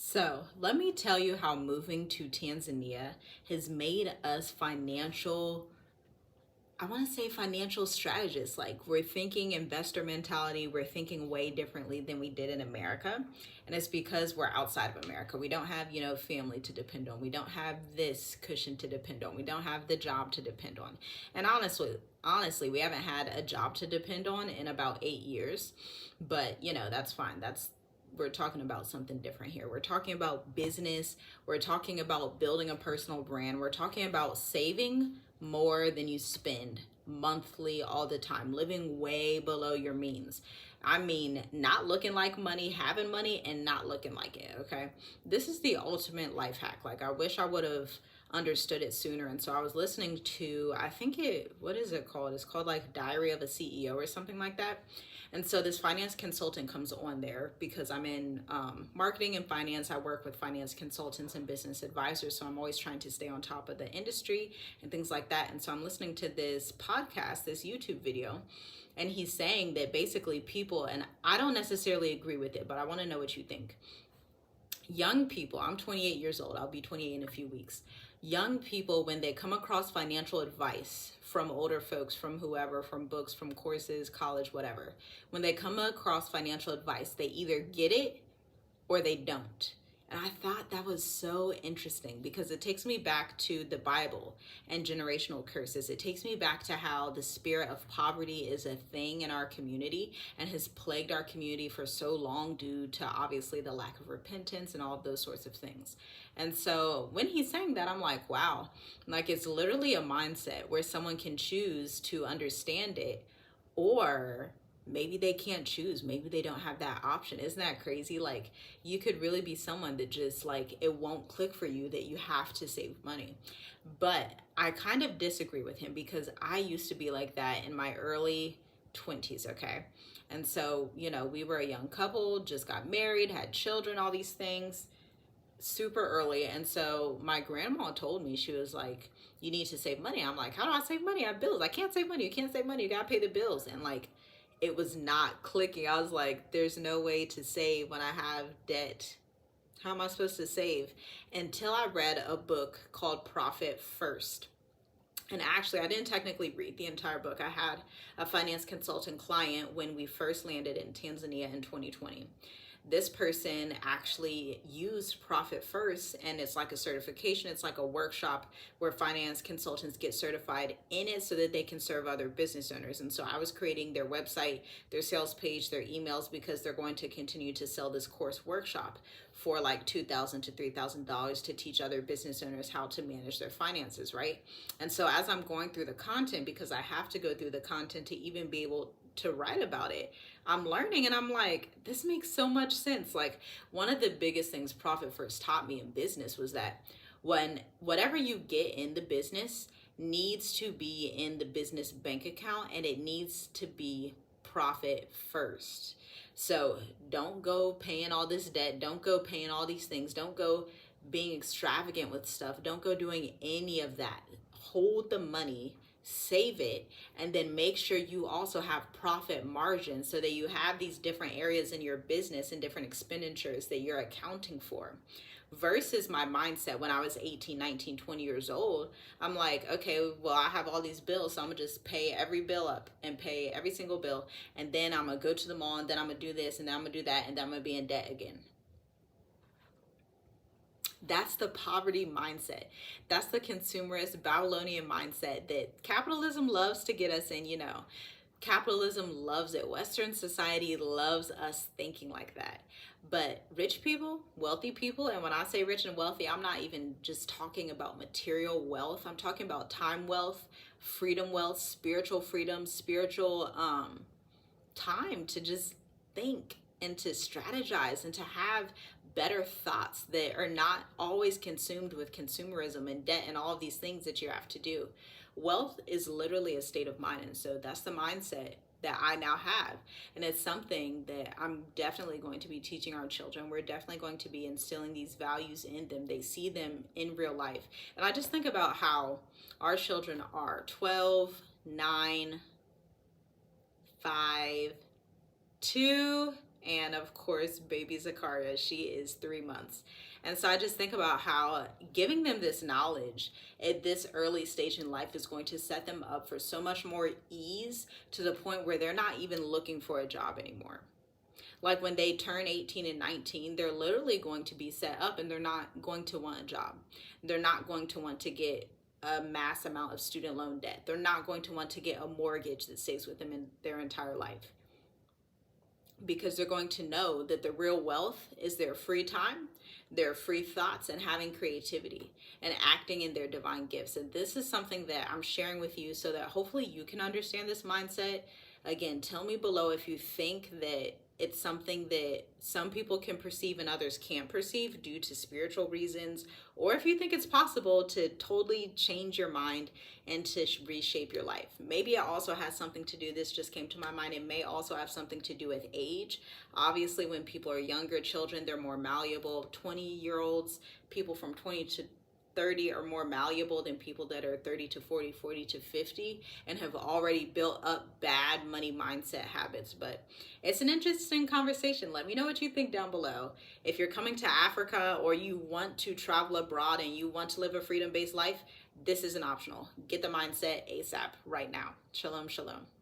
So let me tell you how moving to Tanzania has made us I want to say financial strategists. Like we're thinking investor mentality, we're thinking way differently than we did in America. And it's because we're outside of America. We don't have, family to depend on. We don't have this cushion to depend on. We don't have the job to depend on. And honestly, we haven't had a job to depend on in about 8 years. But, that's fine. We're talking about something different here. We're talking about business. We're talking about building a personal brand. We're talking about saving more than you spend monthly all the time, living way below your means. I mean, not looking like money, having money, and not looking like it, okay? This is the ultimate life hack. Like, I wish I would have understood it sooner. And so I was listening to, what is it called? It's called like Diary of a CEO or something like that. And so this finance consultant comes on there because I'm in marketing and finance. I work with finance consultants and business advisors. So I'm always trying to stay on top of the industry and things like that. And so I'm listening to this podcast, this YouTube video, and he's saying that basically people, and I don't necessarily agree with it, but I want to know what you think. Young people, I'm 28 years old. I'll be 28 in a few weeks. Young people, when they come across financial advice from older folks, from whoever, from books, from courses, college, whatever, when they come across financial advice, they either get it or they don't. And I thought that was so interesting because it takes me back to the Bible and generational curses. It takes me back to how the spirit of poverty is a thing in our community and has plagued our community for so long due to obviously the lack of repentance and all of those sorts of things. And so when he's saying that, I'm like, wow, like it's literally a mindset where someone can choose to understand it, or maybe they can't choose. Maybe they don't have that option. Isn't that crazy? Like you could really be someone that just like, it won't click for you that you have to save money. But I kind of disagree with him because I used to be like that in my early 20s. Okay. And so, we were a young couple, just got married, had children, all these things super early. And so my grandma told me, she was like, you need to save money. I'm like, how do I save money? I have bills. I can't save money. You can't save money. You got to pay the bills. And like, it was not clicking. I was like, there's no way to save when I have debt. How am I supposed to save? Until I read a book called Profit First. And actually, I didn't technically read the entire book. I had a finance consultant client when we first landed in Tanzania in 2020. This person actually used Profit First, and it's like a certification. It's like a workshop where finance consultants get certified in it so that they can serve other business owners. And so I was creating their website, their sales page, their emails, because they're going to continue to sell this course workshop for like $2,000 to $3,000 to teach other business owners how to manage their finances, right? And so as I'm going through the content, because I have to go through the content to even be able to write about it, I'm learning and I'm like, this makes so much sense. Like one of the biggest things Profit First taught me in business was that whatever you get in the business needs to be in the business bank account, and it needs to be profit first. So don't go paying all this debt. Don't go paying all these things. Don't go being extravagant with stuff. Don't go doing any of that. Hold the money, save it, and then make sure you also have profit margin so that you have these different areas in your business and different expenditures that you're accounting for. Versus my mindset when I was 18, 19, 20 years old, I'm like, okay, well, I have all these bills, so I'm gonna just pay every bill up and pay every single bill. And then I'm gonna go to the mall, and then I'm gonna do this, and then I'm gonna do that, and then I'm gonna be in debt again. That's the poverty mindset. That's the consumerist Babylonian mindset that capitalism loves to get us in, Capitalism loves it. Western society loves us thinking like that. But rich people, wealthy people, and when I say rich and wealthy, I'm not even just talking about material wealth. I'm talking about time wealth, freedom wealth, spiritual freedom, spiritual time to just think and to strategize and to have better thoughts that are not always consumed with consumerism and debt and all of these things that you have to do. Wealth is literally a state of mind. And so that's the mindset that I now have. And it's something that I'm definitely going to be teaching our children. We're definitely going to be instilling these values in them. They see them in real life. And I just think about how our children are 12, 9, 5, 2, And of course, baby Zakaria, she is 3 months. And so I just think about how giving them this knowledge at this early stage in life is going to set them up for so much more ease, to the point where they're not even looking for a job anymore. Like when they turn 18 and 19, they're literally going to be set up, and they're not going to want a job. They're not going to want to get a mass amount of student loan debt. They're not going to want to get a mortgage that stays with them in their entire life, because they're going to know that the real wealth is their free time, their free thoughts, and having creativity and acting in their divine gifts. And this is something that I'm sharing with you so that hopefully you can understand this mindset. Again, tell me below if you think that it's something that some people can perceive and others can't perceive due to spiritual reasons, or if you think it's possible to totally change your mind and to reshape your life. Maybe it also has something to do, this just came to my mind, it may also have something to do with age. Obviously, when people are younger, children, they're more malleable. 20-year-olds, people from 20 to 30 are more malleable than people that are 30 to 40, 40 to 50, and have already built up bad money mindset habits. But it's an interesting conversation. Let me know what you think down below. If you're coming to Africa, or you want to travel abroad and you want to live a freedom-based life, this isn't optional. Get the mindset ASAP right now. Shalom, shalom.